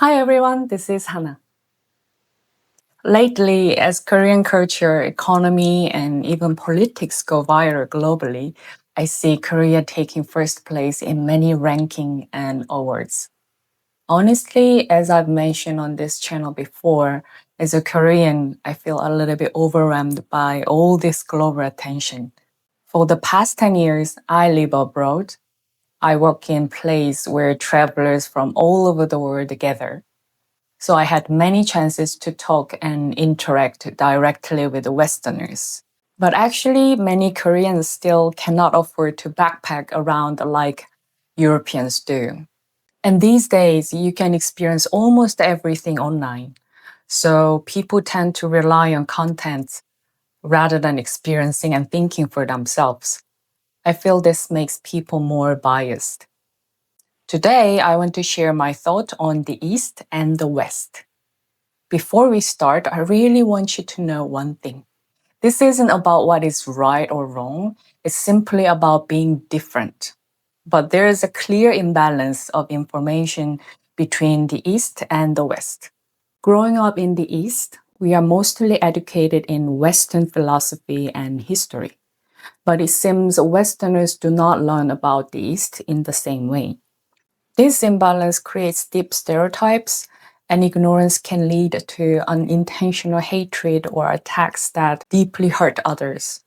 Hi everyone, this is Hana. Lately, as Korean culture, economy, and even politics go viral globally, I see Korea taking first place in many rankings and awards. Honestly, as I've mentioned on this channel before, as a Korean, I feel a little bit overwhelmed by all this global attention. For the past 10 years, I live abroad. I work in places where travelers from all over the world gather. So I had many chances to talk and interact directly with Westerners. But actually, many Koreans still cannot afford to backpack around like Europeans do. And these days, you can experience almost everything online. So people tend to rely on content rather than experiencing and thinking for themselves. I feel this makes people more biased. Today, I want to share my thought on the East and the West. Before we start, I really want you to know one thing. This isn't about what is right or wrong, it's simply about being different. But there is a clear imbalance of information between the East and the West. Growing up in the East, we are mostly educated in Western philosophy and history. But it seems Westerners do not learn about the East in the same way. This imbalance creates deep stereotypes, and ignorance can lead to unintentional hatred or attacks that deeply hurt others.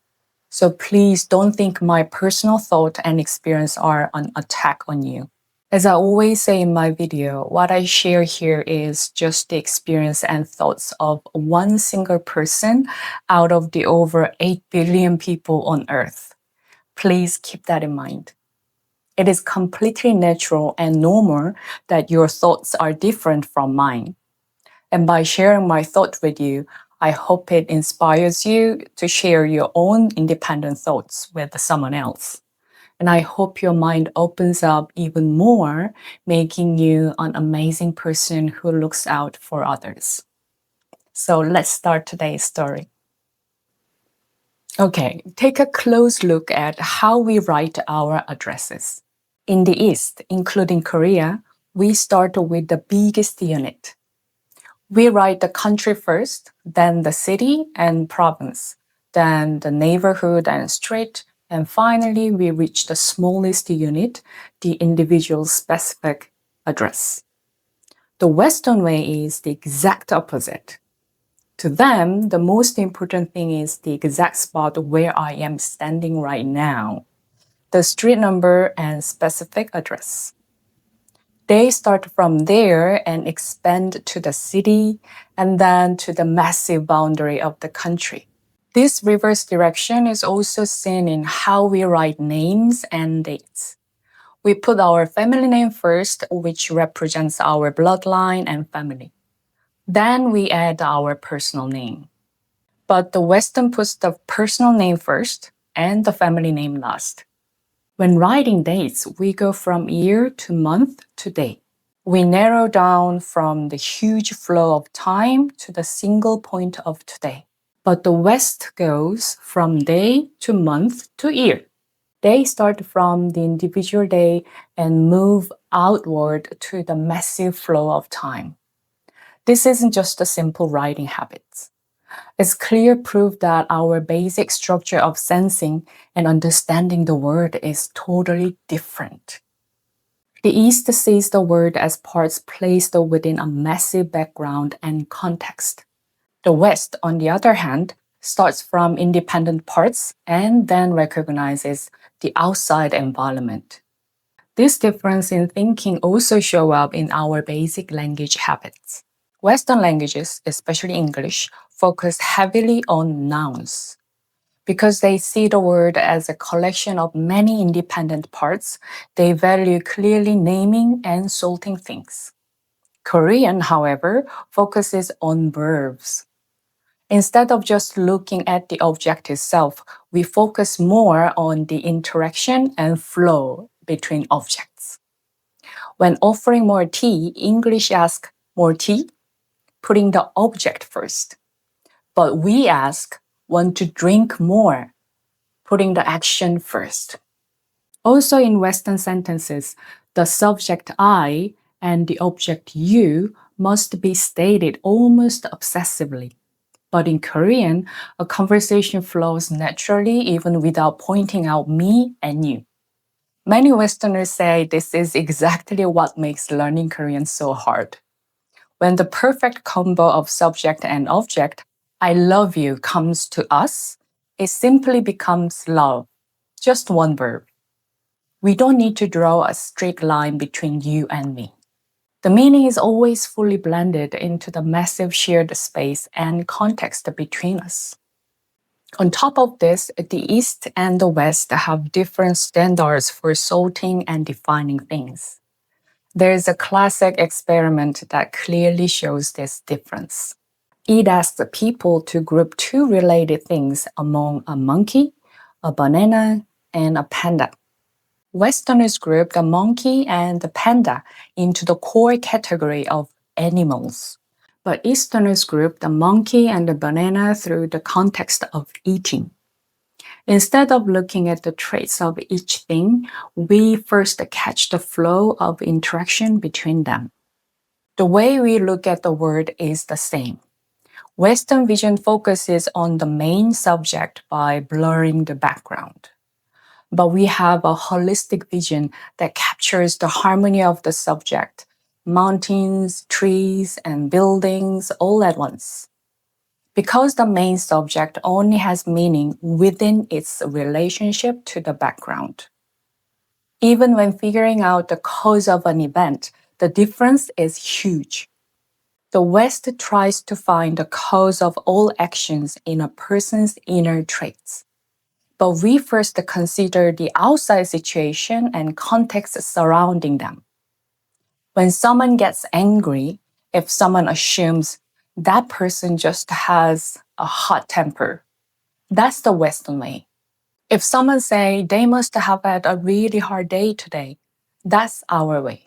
So please don't think my personal thought and experience are an attack on you. As I always say in my video, what I share here is just the experience and thoughts of one single person out of the over 8 billion people on Earth. Please keep that in mind. It is completely natural and normal that your thoughts are different from mine. And by sharing my thought with you, I hope it inspires you to share your own independent thoughts with someone else. And I hope your mind opens up even more, making you an amazing person who looks out for others. So let's start today's story. Okay, take a close look at how we write our addresses. In the East, including Korea, we start with the biggest unit. We write the country first, then the city and province, then the neighborhood and street, and finally we reach the smallest unit, the individual specific address. The Western way is the exact opposite. To them, the most important thing is the exact spot where I am standing right now, the street number and specific address. They start from there and expand to the city and then to the massive boundary of the country. This reverse direction is also seen in how we write names and dates. We put our family name first, which represents our bloodline and family. Then we add our personal name. But the Western puts the personal name first and the family name last. When writing dates, we go from year to month to day. We narrow down from the huge flow of time to the single point of today. But the West goes from day to month to year. They start from the individual day and move outward to the massive flow of time. This isn't just a simple writing habit. It's clear proof that our basic structure of sensing and understanding the world is totally different. The East sees the world as parts placed within a massive background and context. The West, on the other hand, starts from independent parts and then recognizes the outside environment. This difference in thinking also shows up in our basic language habits. Western languages, especially English, focus heavily on nouns. Because they see the word as a collection of many independent parts, they value clearly naming and sorting things. Korean, however, focuses on verbs. Instead of just looking at the object itself, we focus more on the interaction and flow between objects. When offering more tea, English asks, "More tea?" putting the object first. But we ask, "Want to drink more?" putting the action first. Also in Western sentences, the subject I and the object you must be stated almost obsessively. But in Korean, a conversation flows naturally even without pointing out me and you. Many Westerners say this is exactly what makes learning Korean so hard. When the perfect combo of subject and object, I love you, comes to us, it simply becomes love, just one verb. We don't need to draw a straight line between you and me. The meaning is always fully blended into the massive shared space and context between us. On top of this, the East and the West have different standards for sorting and defining things. There is a classic experiment that clearly shows this difference. It asks the people to group two related things among a monkey, a banana, and a panda. Westerners group the monkey and the panda into the core category of animals. But Easterners group the monkey and the banana through the context of eating. Instead of looking at the traits of each thing, we first catch the flow of interaction between them. The way we look at the word is the same. Western vision focuses on the main subject by blurring the background. But we have a holistic vision that captures the harmony of the subject, mountains, trees, and buildings all at once. Because the main subject only has meaning within its relationship to the background. Even when figuring out the cause of an event, the difference is huge. The West tries to find the cause of all actions in a person's inner traits. But we first consider the outside situation and context surrounding them. When someone gets angry, if someone assumes that person just has a hot temper, that's the Western way. If someone say they must have had a really hard day today, that's our way.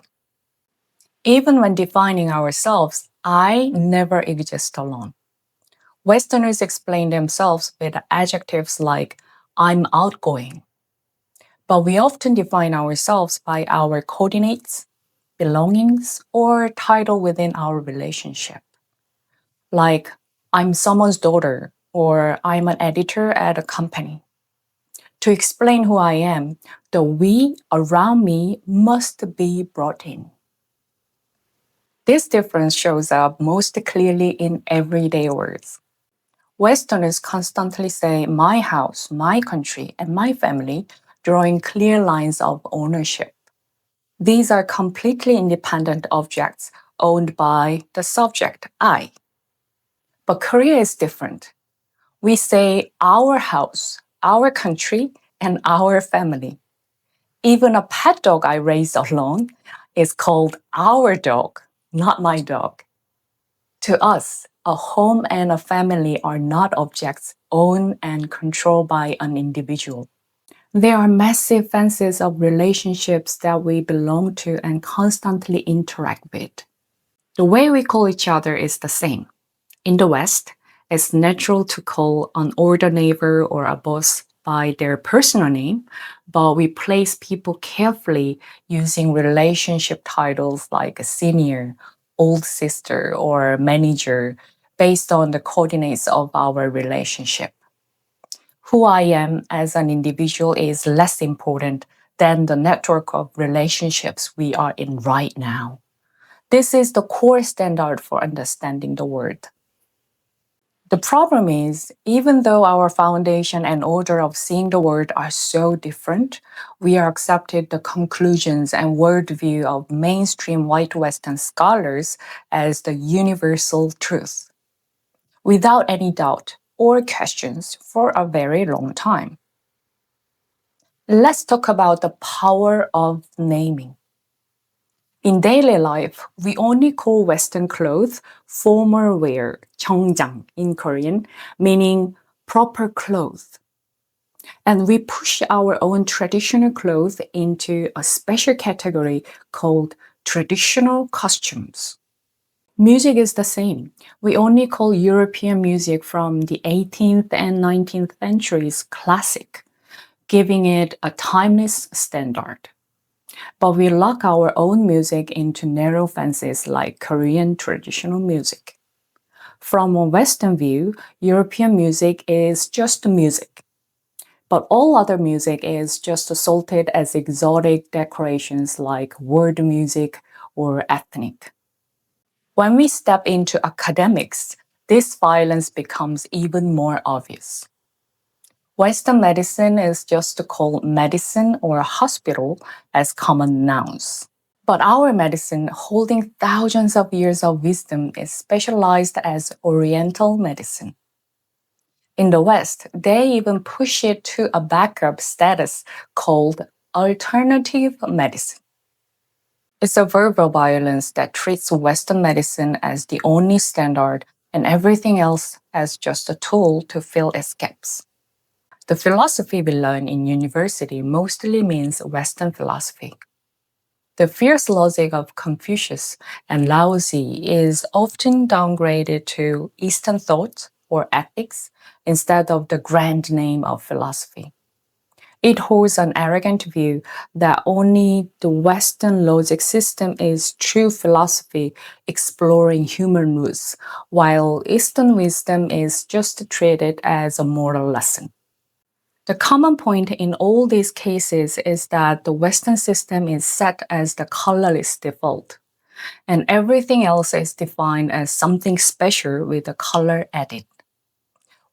Even when defining ourselves, I never exist alone. Westerners explain themselves with adjectives like I'm outgoing. But we often define ourselves by our coordinates, belongings, or title within our relationship. Like, I'm someone's daughter, or I'm an editor at a company. To explain who I am, the we around me must be brought in. This difference shows up most clearly in everyday words. Westerners constantly say my house, my country, and my family, drawing clear lines of ownership. These are completely independent objects owned by the subject, I. But Korea is different. We say our house, our country, and our family. Even a pet dog I raise alone is called our dog, not my dog. To us, a home and a family are not objects owned and controlled by an individual. They are massive fences of relationships that we belong to and constantly interact with. The way we call each other is the same. In the West, it's natural to call an older neighbor or a boss by their personal name, but we place people carefully using relationship titles like senior, old sister, or manager based on the coordinates of our relationship. Who I am as an individual is less important than the network of relationships we are in right now. This is the core standard for understanding the world. The problem is, even though our foundation and order of seeing the world are so different, we are accepted the conclusions and worldview of mainstream white Western scholars as the universal truth, without any doubt or questions for a very long time. Let's talk about the power of naming. In daily life, we only call Western clothes formal wear, 정장 in Korean, meaning proper clothes. And we push our own traditional clothes into a special category called traditional costumes. Music is the same. We only call European music from the 18th and 19th centuries classic, giving it a timeless standard. But we lock our own music into narrow fences like Korean traditional music. From a Western view, European music is just music. But all other music is just assaulted as exotic decorations like world music or ethnic. When we step into academics, this violence becomes even more obvious. Western medicine is just called medicine or hospital as common nouns. But our medicine, holding thousands of years of wisdom, is specialized as Oriental medicine. In the West, they even push it to a backup status called alternative medicine. It's a verbal violence that treats Western medicine as the only standard and everything else as just a tool to fill its gaps. The philosophy we learn in university mostly means Western philosophy. The fierce logic of Confucius and Laozi is often downgraded to Eastern thought or ethics instead of the grand name of philosophy. It holds an arrogant view that only the Western logic system is true philosophy exploring human roots, while Eastern wisdom is just treated as a moral lesson. The common point in all these cases is that the Western system is set as the colorless default, and everything else is defined as something special with a color added.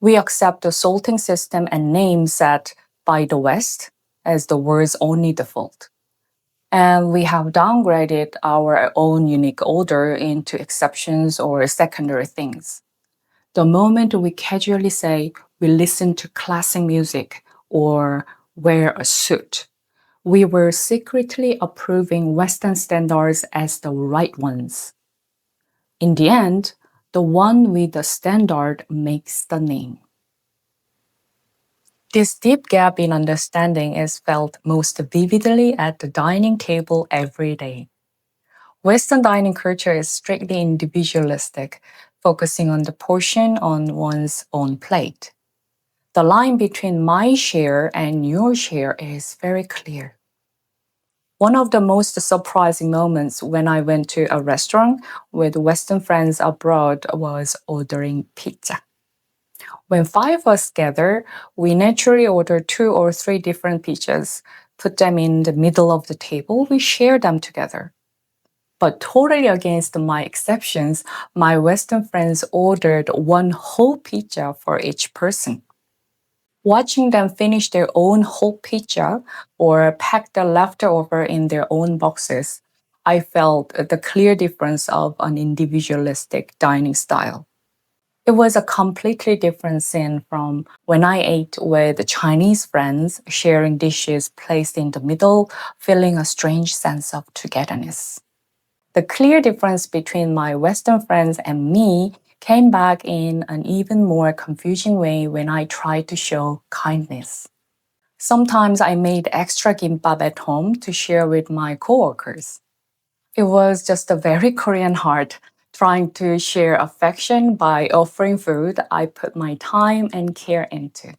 We accept the sorting system and name set by the West as the world's only default. And we have downgraded our own unique order into exceptions or secondary things. The moment we casually say we listen to classic music or wear a suit, we were secretly approving Western standards as the right ones. In the end, the one with the standard makes the name. This deep gap in understanding is felt most vividly at the dining table every day. Western dining culture is strictly individualistic, focusing on the portion on one's own plate. The line between my share and your share is very clear. One of the most surprising moments when I went to a restaurant with Western friends abroad was ordering pizza. When five of us gather, we naturally order 2 or 3 different pizzas, put them in the middle of the table, we share them together. But totally against my exceptions, my Western friends ordered one whole pizza for each person. Watching them finish their own whole pizza or pack the leftover in their own boxes, I felt the clear difference of an individualistic dining style. It was a completely different scene from when I ate with Chinese friends, sharing dishes placed in the middle, feeling a strange sense of togetherness. The clear difference between my Western friends and me came back in an even more confusing way when I tried to show kindness. Sometimes I made extra gimbap at home to share with my coworkers. It was just a very Korean heart, trying to share affection by offering food I put my time and care into.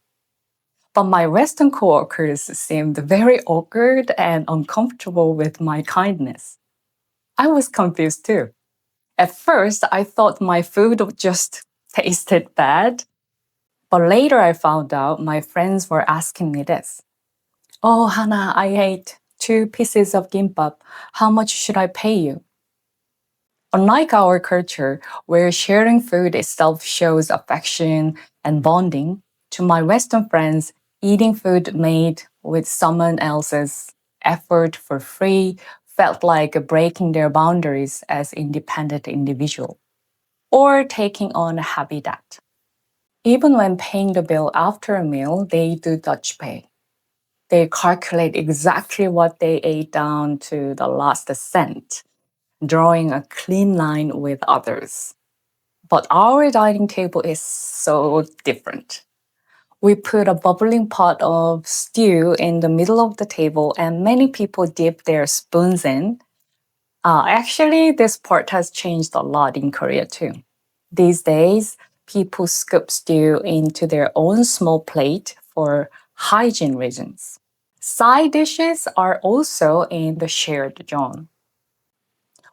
But my Western coworkers seemed very awkward and uncomfortable with my kindness. I was confused too. At first, I thought my food just tasted bad. But later I found out my friends were asking me this. Oh, Hana, I ate 2 pieces of gimbap. How much should I pay you? Unlike our culture, where sharing food itself shows affection and bonding, to my Western friends, eating food made with someone else's effort for free felt like breaking their boundaries as independent individuals or taking on a heavy debt. Even when paying the bill after a meal, they do Dutch pay. They calculate exactly what they ate down to the last cent, drawing a clean line with others. But our dining table is so different. We put a bubbling pot of stew in the middle of the table, and many people dip their spoons in. Actually, this part has changed a lot in Korea too. These days, people scoop stew into their own small plate for hygiene reasons. Side dishes are also in the shared zone.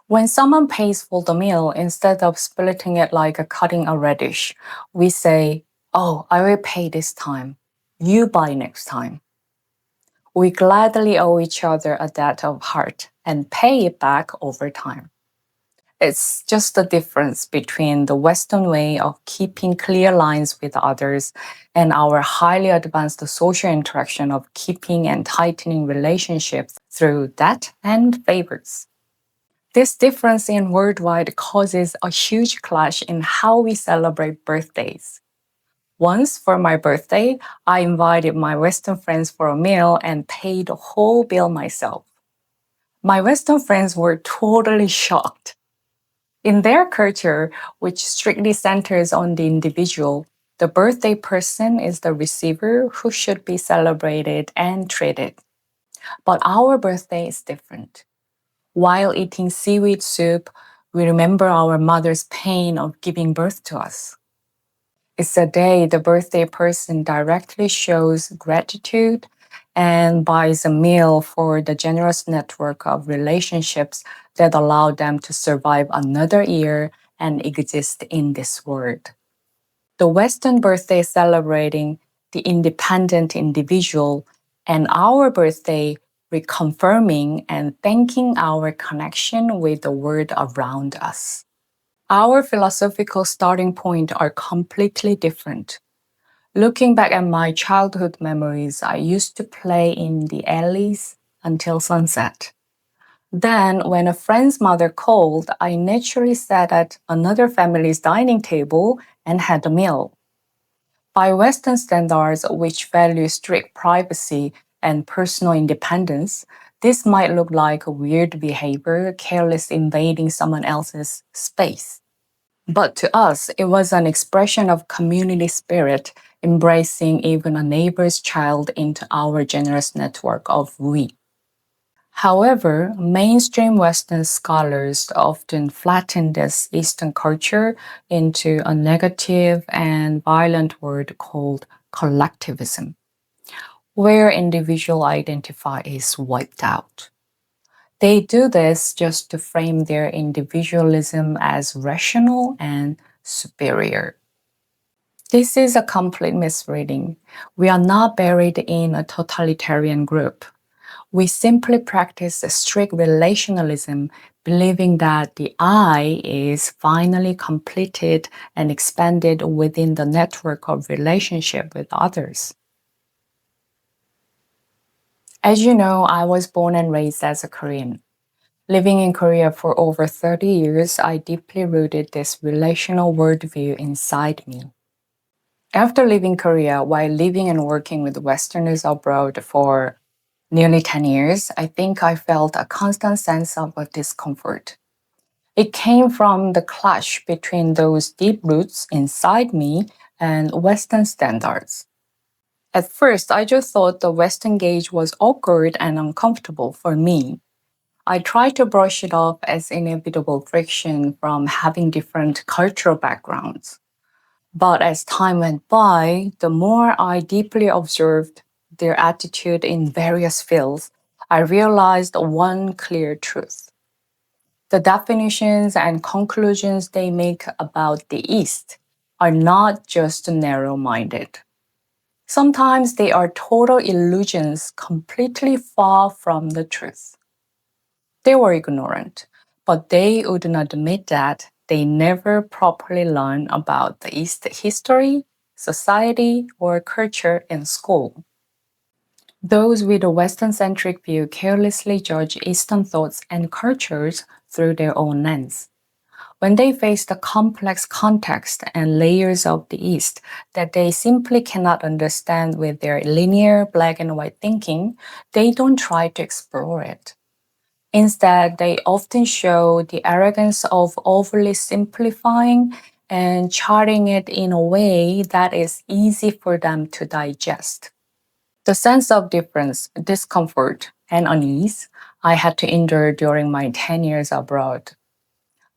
When someone pays for the meal, instead of splitting it like cutting a radish, we say, "Oh, I will pay this time. You buy next time." We gladly owe each other a debt of heart and pay it back over time. It's just the difference between the Western way of keeping clear lines with others and our highly advanced social interaction of keeping and tightening relationships through debt and favors. This difference in worldwide causes a huge clash in how we celebrate birthdays. Once for my birthday, I invited my Western friends for a meal and paid the whole bill myself. My Western friends were totally shocked. In their culture, which strictly centers on the individual, the birthday person is the receiver who should be celebrated and treated. But our birthday is different. While eating seaweed soup, we remember our mother's pain of giving birth to us. It's a day the birthday person directly shows gratitude and buys a meal for the generous network of relationships that allow them to survive another year and exist in this world. The Western birthday celebrating the independent individual, and our birthday reconfirming and thanking our connection with the world around us. Our philosophical starting point are completely different. Looking back at my childhood memories, I used to play in the alleys until sunset. Then, when a friend's mother called, I naturally sat at another family's dining table and had a meal. By Western standards, which value strict privacy and personal independence, this might look like a weird behavior, careless invading someone else's space. But to us, it was an expression of community spirit, embracing even a neighbor's child into our generous network of we. However, mainstream Western scholars often flatten this Eastern culture into a negative and violent word called collectivism, where individual identity is wiped out. They do this just to frame their individualism as rational and superior. This is a complete misreading. We are not buried in a totalitarian group. We simply practice a strict relationalism, believing that the I is finally completed and expanded within the network of relationship with others. As you know, I was born and raised as a Korean. Living in Korea for over 30 years, I deeply rooted this relational worldview inside me. After leaving Korea, while living and working with Westerners abroad for nearly 10 years, I think I felt a constant sense of a discomfort. It came from the clash between those deep roots inside me and Western standards. At first, I just thought the Western gaze was awkward and uncomfortable for me. I tried to brush it off as inevitable friction from having different cultural backgrounds. But as time went by, the more I deeply observed their attitude in various fields, I realized one clear truth. The definitions and conclusions they make about the East are not just narrow minded. Sometimes they are total illusions completely far from the truth. They were ignorant, but they wouldn't admit that they never properly learned about the East history, society, or culture in school. Those with a Western-centric view carelessly judge Eastern thoughts and cultures through their own lens. When they face the complex context and layers of the East that they simply cannot understand with their linear black and white thinking, they don't try to explore it. Instead, they often show the arrogance of overly simplifying and charting it in a way that is easy for them to digest. The sense of difference, discomfort, and unease I had to endure during my 10 years abroad.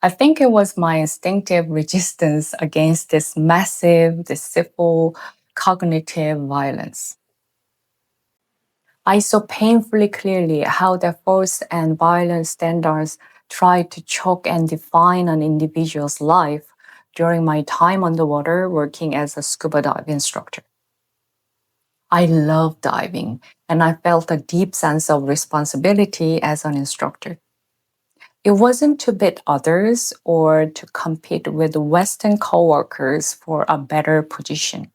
I think it was my instinctive resistance against this massive, deceitful, cognitive violence. I saw painfully clearly how the false and violent standards tried to choke and define an individual's life during my time underwater working as a scuba dive instructor. I love diving, and I felt a deep sense of responsibility as an instructor. It wasn't to beat others or to compete with Western coworkers for a better position.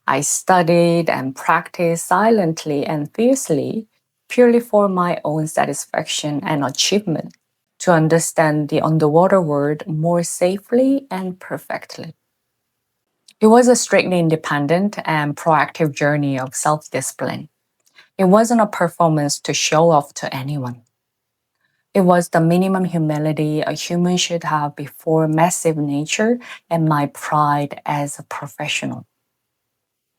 I studied and practiced silently and fiercely, purely for my own satisfaction and achievement, to understand the underwater world more safely and perfectly. It was a strictly independent and proactive journey of self discipline. It wasn't a performance to show off to anyone. It was the minimum humility a human should have before massive nature and my pride as a professional.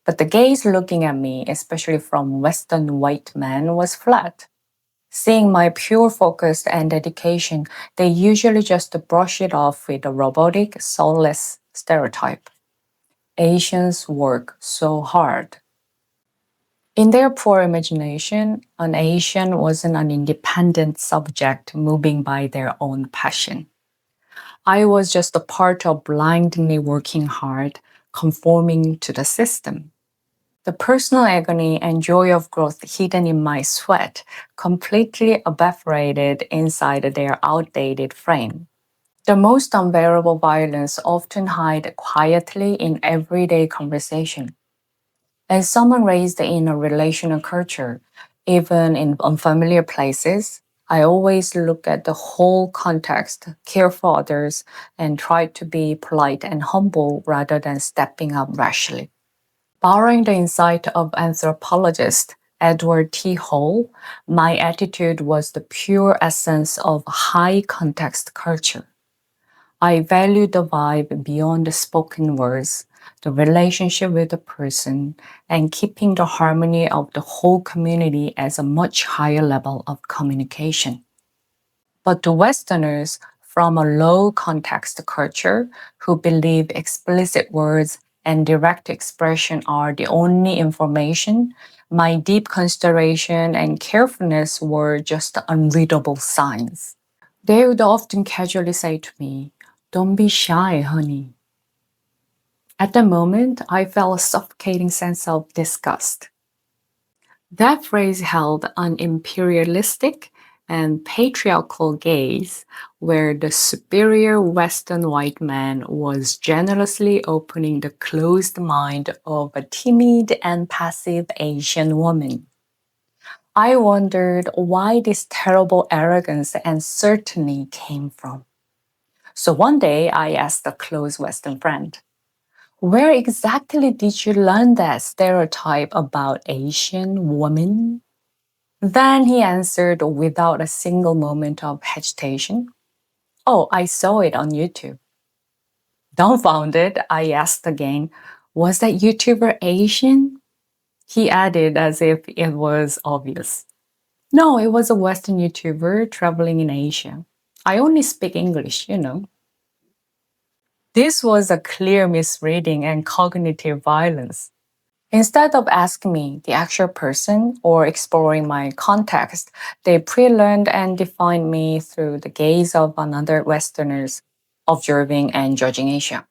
But the gaze looking at me, especially from Western white men, was flat. Seeing my pure focus and dedication, they usually just brush it off with a robotic, soulless stereotype. Asians work so hard. In their poor imagination, an Asian wasn't an independent subject moving by their own passion. I was just a part of blindly working hard, conforming to the system. The personal agony and joy of growth hidden in my sweat completely evaporated inside their outdated frame. The most unbearable violence often hide quietly in everyday conversation. As someone raised in a relational culture, even in unfamiliar places, I always look at the whole context, care for others, and try to be polite and humble rather than stepping up rashly. Borrowing the insight of anthropologist Edward T. Hall, my attitude was the pure essence of high context culture. I valued the vibe beyond the spoken words, the relationship with the person, and keeping the harmony of the whole community as a much higher level of communication. But to Westerners from a low context culture who believe explicit words and direct expression are the only information, my deep consideration and carefulness were just unreadable signs. They would often casually say to me, "Don't be shy, honey." At the moment, I felt a suffocating sense of disgust. That phrase held an imperialistic and patriarchal gaze where the superior Western white man was generously opening the closed mind of a timid and passive Asian woman. I wondered why this terrible arrogance and certainty came from. So one day I asked a close Western friend, "Where exactly did you learn that stereotype about Asian women?" Then he answered without a single moment of hesitation, "Oh, I saw it on YouTube." Dumbfounded, I asked again, "Was that YouTuber Asian?" He added as if it was obvious, "No, it was a Western YouTuber traveling in Asia. I only speak English." This was a clear misreading and cognitive violence. Instead of asking me, the actual person, or exploring my context, they pre-learned and defined me through the gaze of another Westerners observing and judging Asia.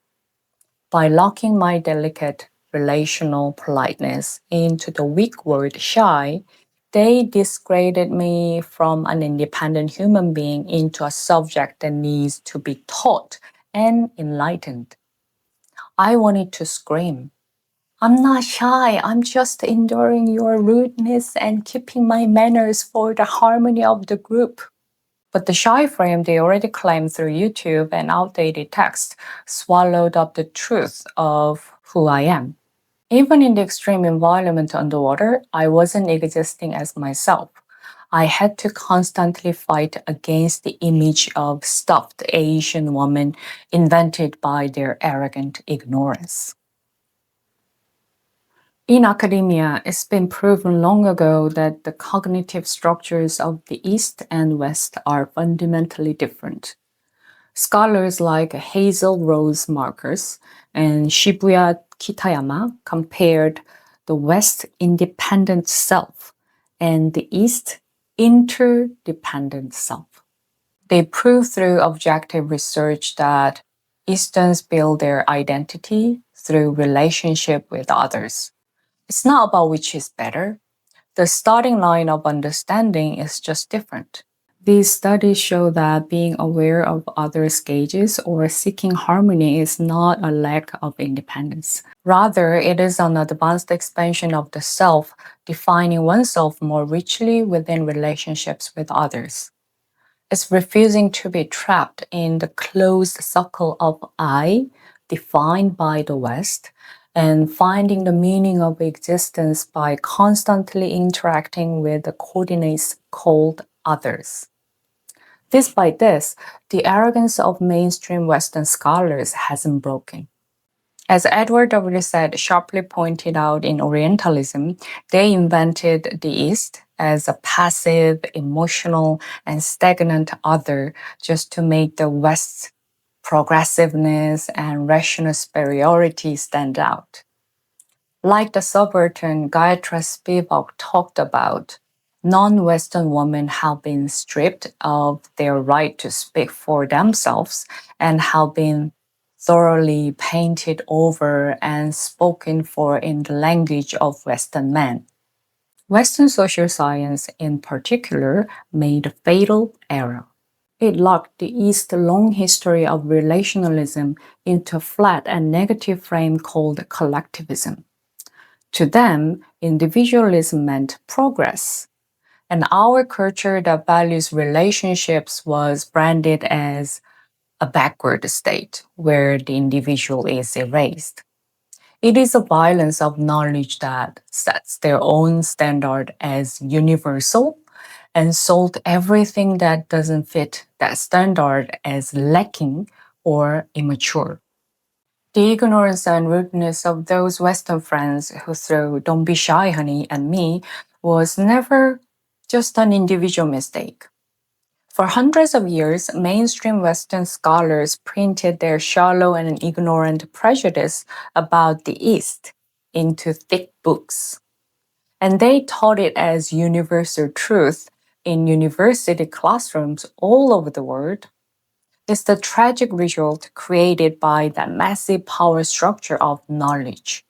By locking my delicate relational politeness into the weak word shy, they disgraded me from an independent human being into a subject that needs to be taught and enlightened. I wanted to scream, "I'm not shy, I'm just enduring your rudeness and keeping my manners for the harmony of the group." But the shy frame they already claimed through YouTube and outdated text swallowed up the truth of who I am. Even in the extreme environment underwater, I wasn't existing as myself. I had to constantly fight against the image of stuffed Asian woman invented by their arrogant ignorance. In academia, it's been proven long ago that the cognitive structures of the East and West are fundamentally different. Scholars like Hazel Rose Marcus and Shibuya Kitayama compared the West's independent self and the East, interdependent self. They prove through objective research that Easterns build their identity through relationship with others. It's not about which is better. The starting line of understanding is just different. These studies show that being aware of others' gauges or seeking harmony is not a lack of independence. Rather, it is an advanced expansion of the self, defining oneself more richly within relationships with others. It's refusing to be trapped in the closed circle of I, defined by the West, and finding the meaning of existence by constantly interacting with the coordinates called others. Despite this, the arrogance of mainstream Western scholars hasn't broken. As Edward W. Said sharply pointed out in Orientalism, they invented the East as a passive, emotional, and stagnant other just to make the West's progressiveness and rational superiority stand out. Like the subaltern Gayatri Spivak talked about, non-Western women have been stripped of their right to speak for themselves and have been thoroughly painted over and spoken for in the language of Western men. Western social science, in particular, made a fatal error. It locked the East's long history of relationalism into a flat and negative frame called collectivism. To them, individualism meant progress, and our culture that values relationships was branded as a backward state where the individual is erased. It is a violence of knowledge that sets their own standard as universal and sold everything that doesn't fit that standard as lacking or immature. The ignorance and rudeness of those Western friends who threw "Don't be shy, honey" at me was never just an individual mistake. For hundreds of years, mainstream Western scholars printed their shallow and ignorant prejudice about the East into thick books. And they taught it as universal truth in university classrooms all over the world. It's the tragic result created by that massive power structure of knowledge.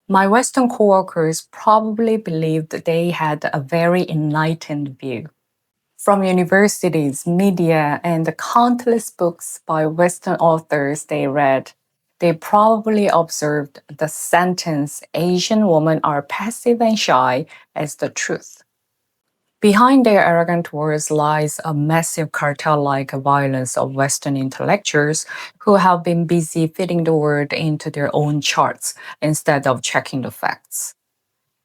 My Western coworkers probably believed they had a very enlightened view. From universities, media, and the countless books by Western authors they read, they probably observed the sentence Asian women are passive and shy as the truth. Behind their arrogant words lies a massive cartel-like violence of Western intellectuals who have been busy fitting the word into their own charts instead of checking the facts.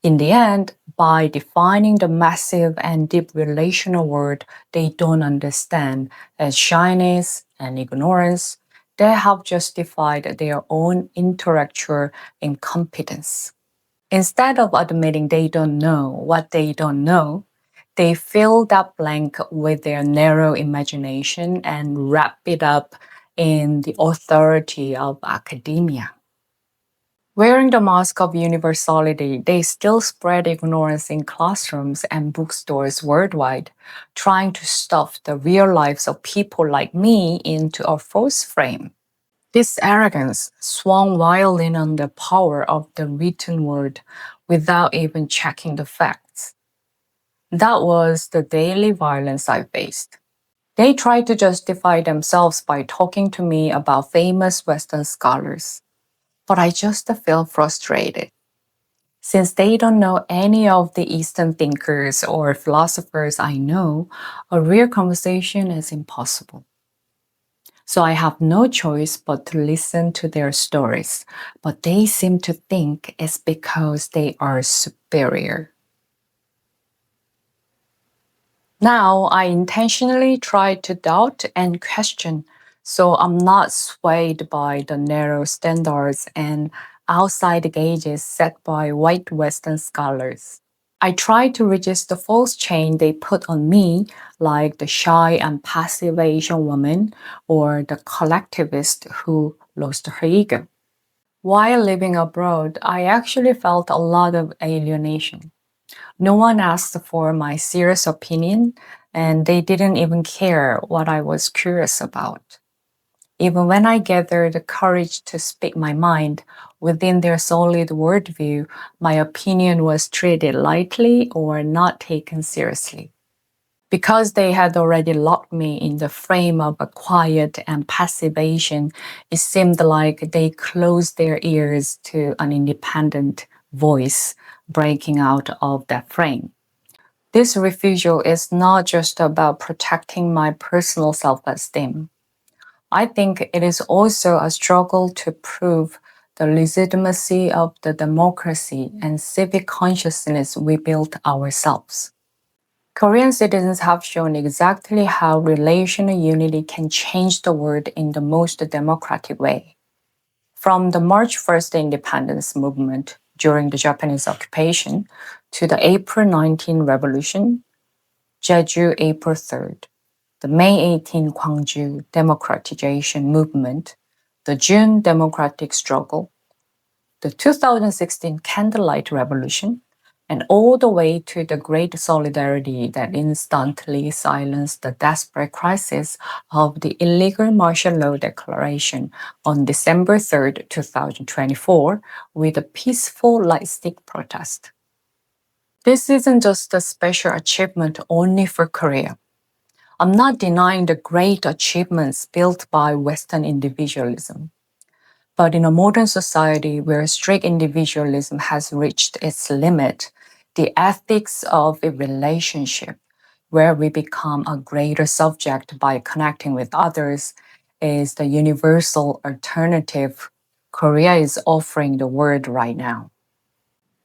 In the end, by defining the massive and deep relational world they don't understand as shyness and ignorance, they have justified their own intellectual incompetence. Instead of admitting they don't know what they don't know, they fill that blank with their narrow imagination and wrap it up in the authority of academia. Wearing the mask of universality, they still spread ignorance in classrooms and bookstores worldwide, trying to stuff the real lives of people like me into a false frame. This arrogance swung wildly on the power of the written word without even checking the facts. That was the daily violence I faced. They tried to justify themselves by talking to me about famous Western scholars, but I just feel frustrated. Since they don't know any of the Eastern thinkers or philosophers I know, a real conversation is impossible. So I have no choice but to listen to their stories, but they seem to think it's because they are superior. Now I intentionally try to doubt and question, so I'm not swayed by the narrow standards and outside gauges set by white Western scholars. I try to resist the false chain they put on me, like the shy and passive Asian woman or the collectivist who lost her ego. While living abroad, I actually felt a lot of alienation. No one asked for my serious opinion, and they didn't even care what I was curious about. Even when I gathered the courage to speak my mind within their solid worldview, my opinion was treated lightly or not taken seriously. Because they had already locked me in the frame of a quiet and passive Asian, it seemed like they closed their ears to an independent voice breaking out of that frame. This refusal is not just about protecting my personal self-esteem. I think it is also a struggle to prove the legitimacy of the democracy and civic consciousness we built ourselves. Korean citizens have shown exactly how relational unity can change the world in the most democratic way. From the March 1st independence movement during the Japanese occupation to the April 19 revolution, Jeju April 3rd, the May 18 Gwangju democratization movement, the June democratic struggle, the 2016 candlelight revolution, and all the way to the great solidarity that instantly silenced the desperate crisis of the illegal martial law declaration on December 3rd, 2024, with a peaceful light stick protest. This isn't just a special achievement only for Korea. I'm not denying the great achievements built by Western individualism. But in a modern society where strict individualism has reached its limit, the ethics of a relationship, where we become a greater subject by connecting with others, is the universal alternative Korea is offering the world right now.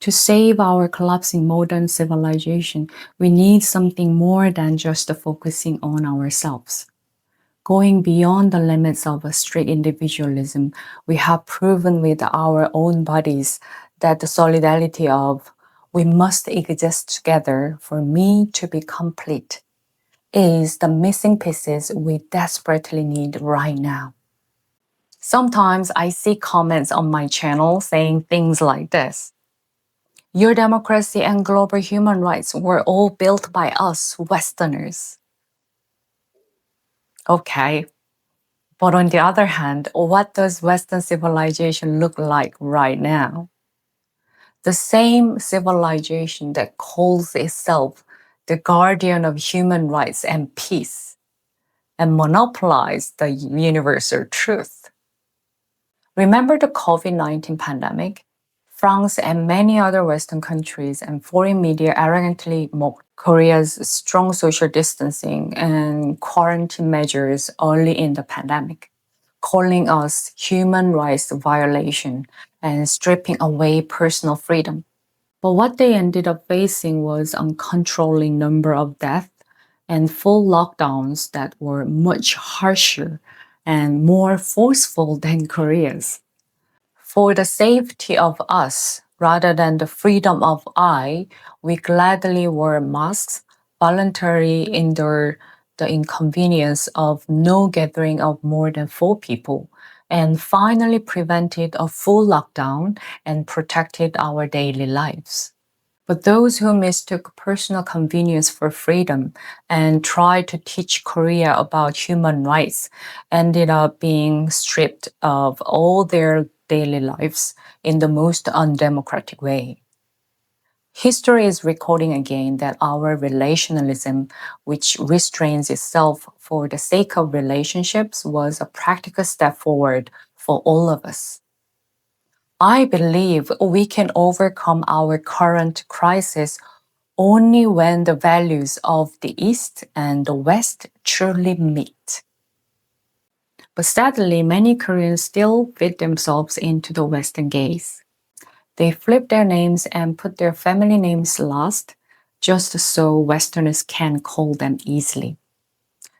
To save our collapsing modern civilization, we need something more than just focusing on ourselves. Going beyond the limits of a strict individualism, we have proven with our own bodies that the solidarity of we must exist together for me to be complete is the missing pieces we desperately need right now. Sometimes I see comments on my channel saying things like this. Your democracy and global human rights were all built by us, Westerners. Okay. But on the other hand, what does Western civilization look like right now? The same civilization that calls itself the guardian of human rights and peace and monopolizes the universal truth. Remember the COVID-19 pandemic? France and many other Western countries and foreign media arrogantly mocked Korea's strong social distancing and quarantine measures early in the pandemic, calling us human rights violation and stripping away personal freedom. But what they ended up facing was uncontrolling number of deaths and full lockdowns that were much harsher and more forceful than Korea's. For the safety of us, rather than the freedom of I, we gladly wore masks, voluntarily endure the inconvenience of no gathering of more than 4 people, and finally prevented a full lockdown and protected our daily lives. But those who mistook personal convenience for freedom and tried to teach Korea about human rights ended up being stripped of all their daily lives in the most undemocratic way. History is recording again that our relationalism, which restrains itself for the sake of relationships, was a practical step forward for all of us. I believe we can overcome our current crisis only when the values of the East and the West truly meet. But sadly, many Koreans still fit themselves into the Western gaze. They flip their names and put their family names last, just so Westerners can call them easily.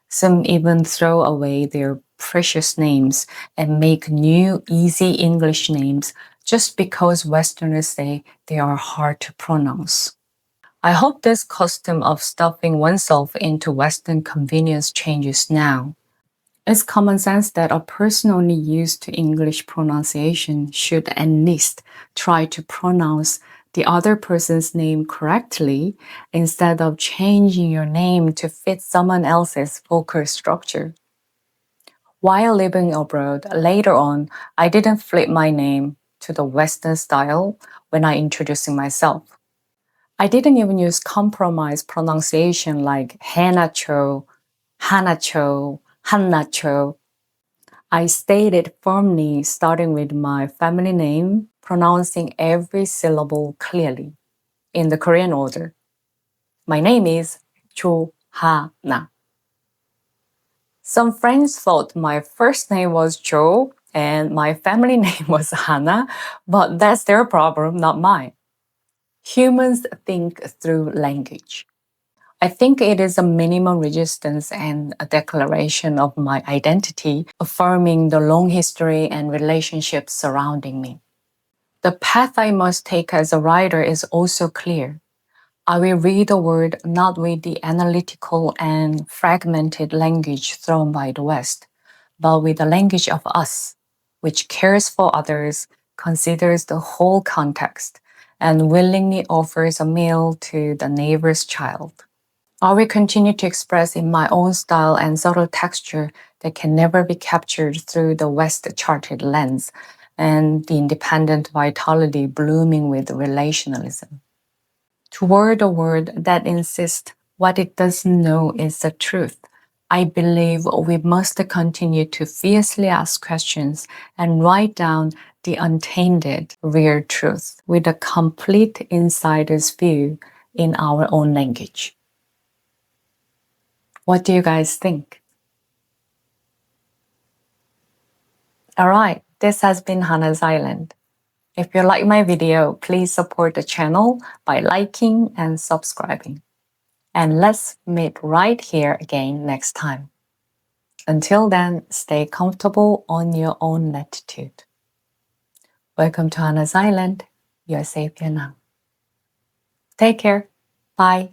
Some even throw away their precious names and make new, easy English names just because Westerners say they are hard to pronounce. I hope this custom of stuffing oneself into Western convenience changes now. It's common sense that a person only used to English pronunciation should at least try to pronounce the other person's name correctly instead of changing your name to fit someone else's vocal structure. While living abroad, later on, I didn't flip my name to the Western style when I introducing myself. I didn't even use compromised pronunciation like Hana Cho, Hana Cho, Hanna Cho. I stated firmly, starting with my family name, pronouncing every syllable clearly in the Korean order. My name is Cho Hana. Some friends thought my first name was Jo and my family name was Hana, but that's their problem, not mine. Humans think through language. I think it is a minimum resistance and a declaration of my identity, affirming the long history and relationships surrounding me. The path I must take as a writer is also clear. I will read the word not with the analytical and fragmented language thrown by the West, but with the language of us, which cares for others, considers the whole context, and willingly offers a meal to the neighbor's child. I will continue to express in my own style and subtle texture that can never be captured through the West-charted lens and the independent vitality blooming with relationalism. Toward a word that insists what it doesn't know is the truth, I believe we must continue to fiercely ask questions and write down the untainted, real truth with a complete insider's view in our own language. What do you guys think? Alright, this has been Hana's Island. If you like my video, please support the channel by liking and subscribing. And let's meet right here again next time. Until then, stay comfortable on your own latitude. Welcome to Hana's Island. You're safe here now. Take care. Bye.